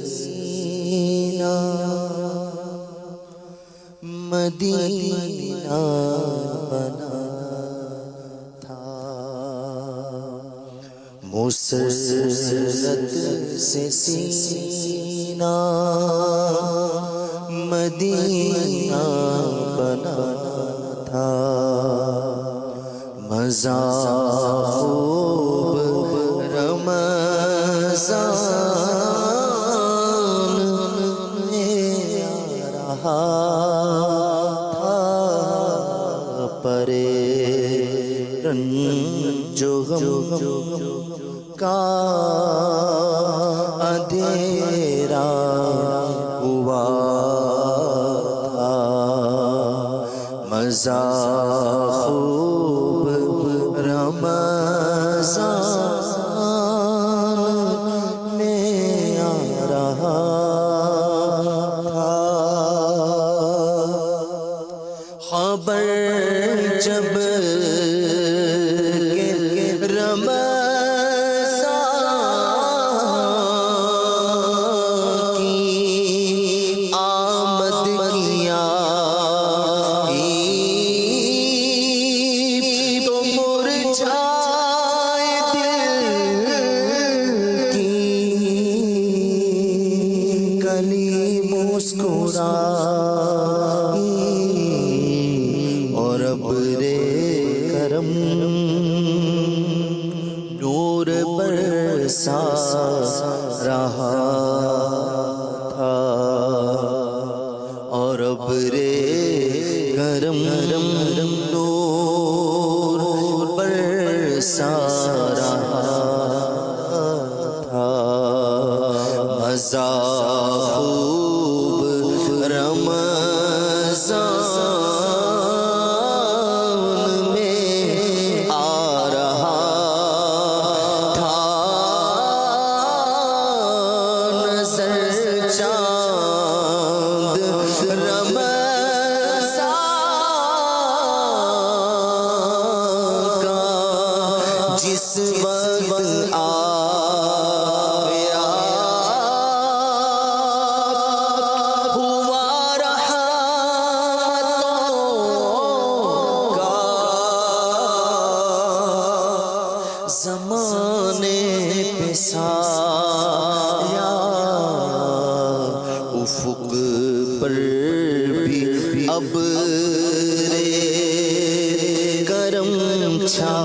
سینا مدینہ بنا تھا، مسرت سے سینہ مدینہ بنا تھا، مزہ خوب رمضان میں آ رہا تھا، پرے رنج و غم کا اندھیرا ہوا تھا، مزہ خوب رمضان میں آ رہا تھا، خبر جب اور ابر کرم نور برسا رہا تھا، اور ابر کرم نور برسا رہا تھا، مزہ رمضان میں آ رہا تھا، نظر چاند رمضان کا جس وقت زمانے پہ سایہ افق پر بھی اب کرم چھا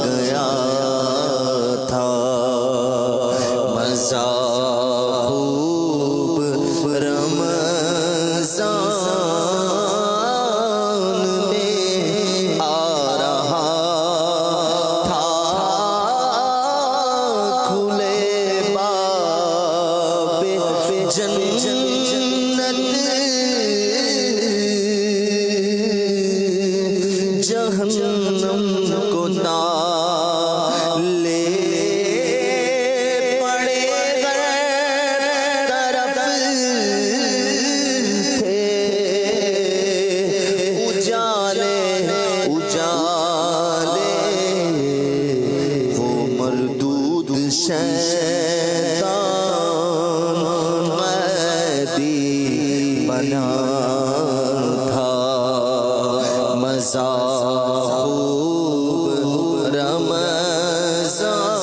گیا تھا، مزہ خوب رمضان میں آ رہا تھا، جنت جہنم کو تالے پڑے ہر طرف تھے، اجالے وہ مردود شیطان بنا تھا، مزہ خوب رمضان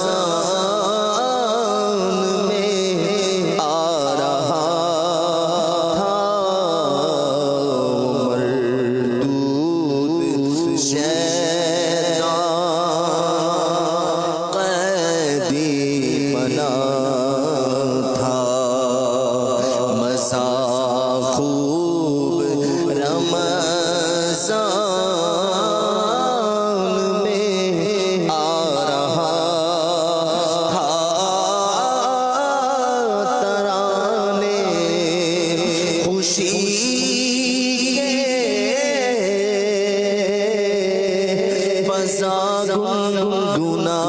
میں آ رہا تھا، مردود شیطان قیدی بنا تھا، مزہ خوب رمضان میں آ رہا تھا، ترانے خوشی کے فضا گنگنا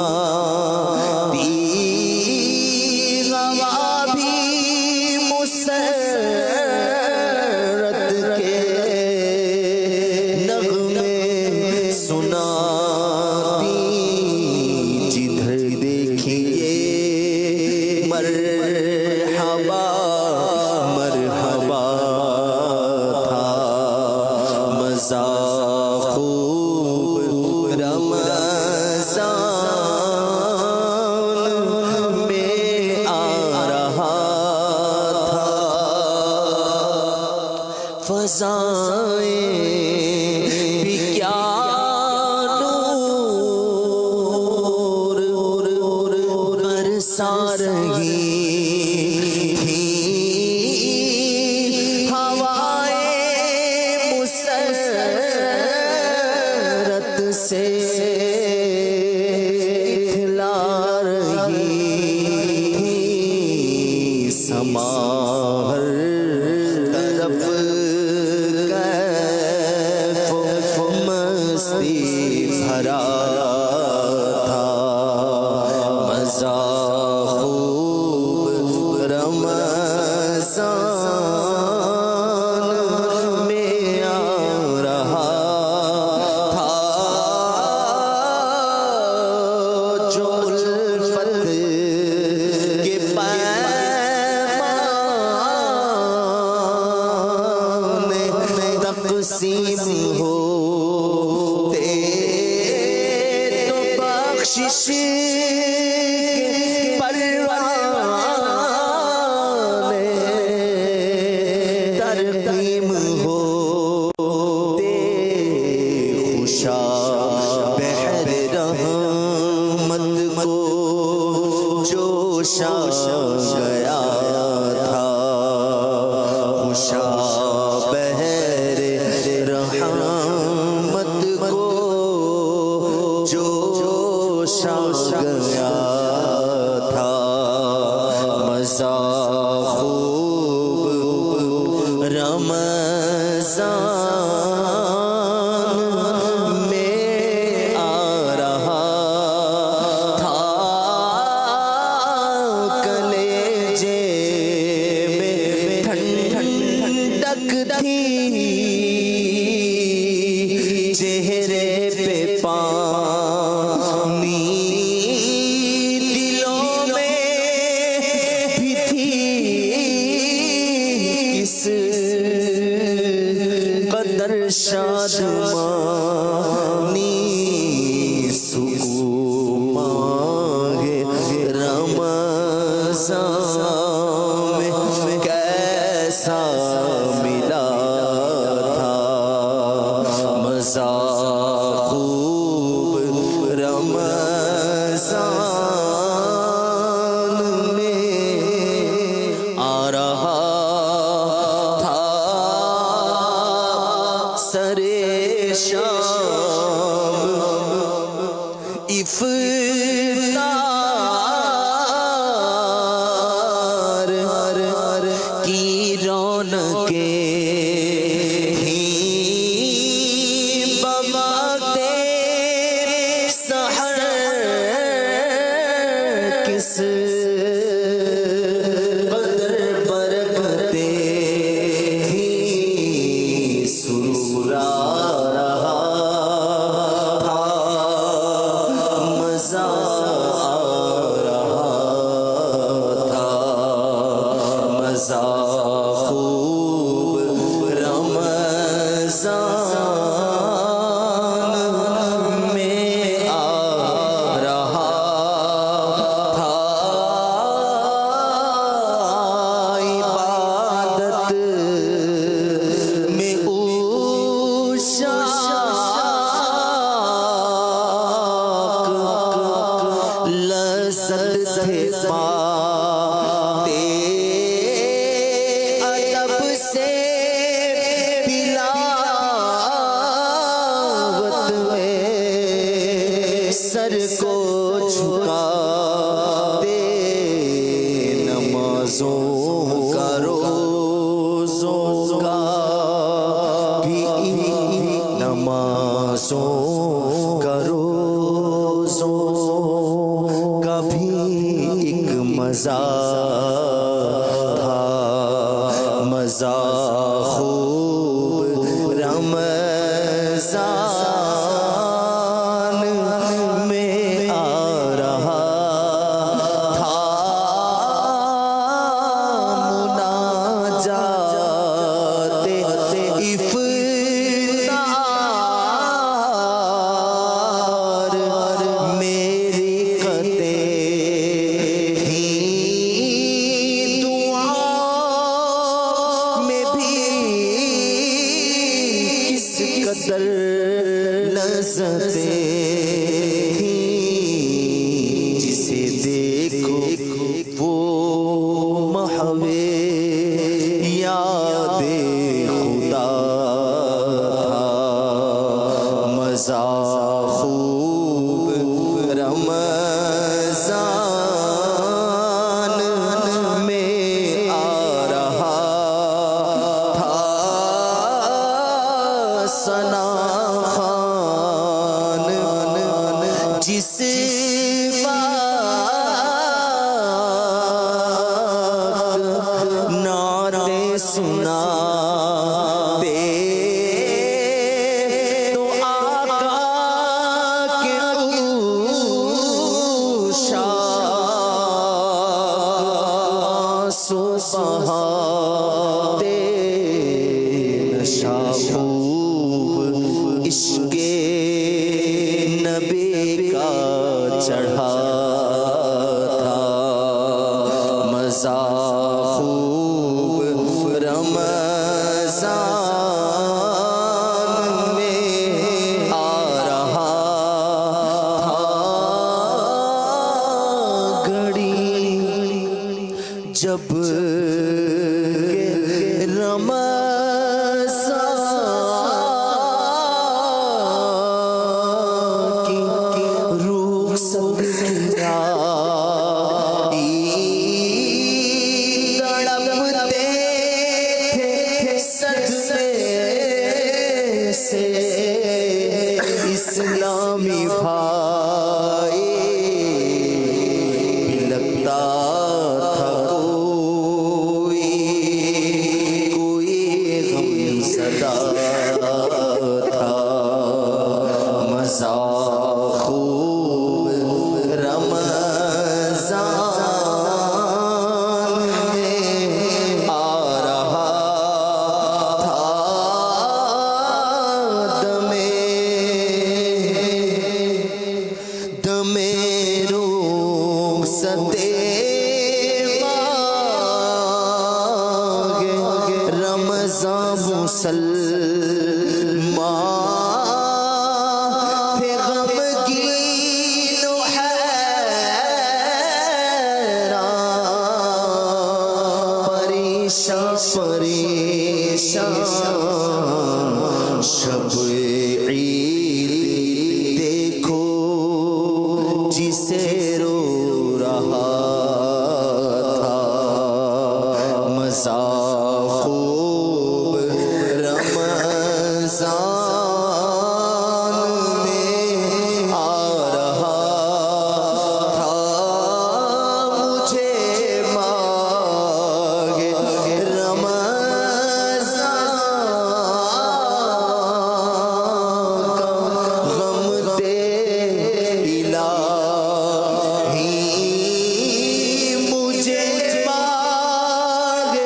جدھر دیکھیے مر مرحبا تھا مزہ خوب رمضان میں آ رہا تھا فضائیں بھی کیا برسا رہی تھی ہوائیں مسرت سے اٹھلا رہی تھی سما ہر طرف کیف مستی بھرا تھا مزہ خوب رمضان میں آ رہا تھا جو الفت کے پیمان تقسیم ہوتے تو بخشش ترقیم ہوتے خوشا بحر رحمت کو جوشا گیا تھا خوشا بحر رحمت کو جوشا گیا تھا مزہ خوب رمضان میں آ رہا تھا کلیجے میں ٹھنڈک تھی چہرے پہ پانی دلوں میں بھی تھی کس قدر شادمانی سکون ماہ رمضان میں کیسا ملا تھا مزہ خوب رمضان میں آ رہا سرے شام افطار کی رونقیں بوقت سحر کس قدر برکتیں تھیں سرور آ رہا تھا مزہ آ رہا تھا مزہ خوب رمضان میں آ رہا تھا عبادت میں عشاق لذت سے پاتے ادب سے تلاوت میں سر کو جھکاتے نمازوں کا روزوں کا بھی نمازوں کا روزوں کا بھی ایک مزہ تھا مزہ خوب رمضان میں آ رہا تھا لذتیں جسے دیکھو وہ محو یاد خدا تھا مزہ خوب رمضان میں آ رہا تھا ثنا خان جس نعرے سناتے تو آقا کے عشاق بہاتے نشا خوب عشق نبی کا چڑھا تھا مزہ خوب رمضان میں آ رہا تھا گھڑی جب رمضان کی روح تڑپتے تھے سجدے سے اسلامی بھائی لگتا تھا کوئی غم صدا تھا مزہ خوب رمضان میں آ رہا تھا دم رخصتے رمضان مسلمان تھے غمگین و حیران پریشان شب عید دیکھو جسے رو رہا تھا مزہ خوب رمضان میں آ رہا تھا مجھے مانگے رمضان کا غم دے الہی مجھے مانگے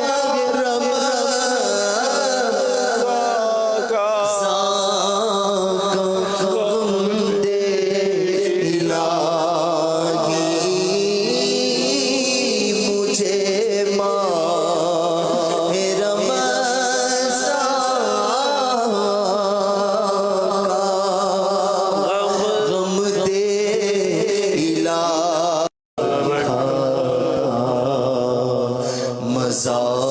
مزہ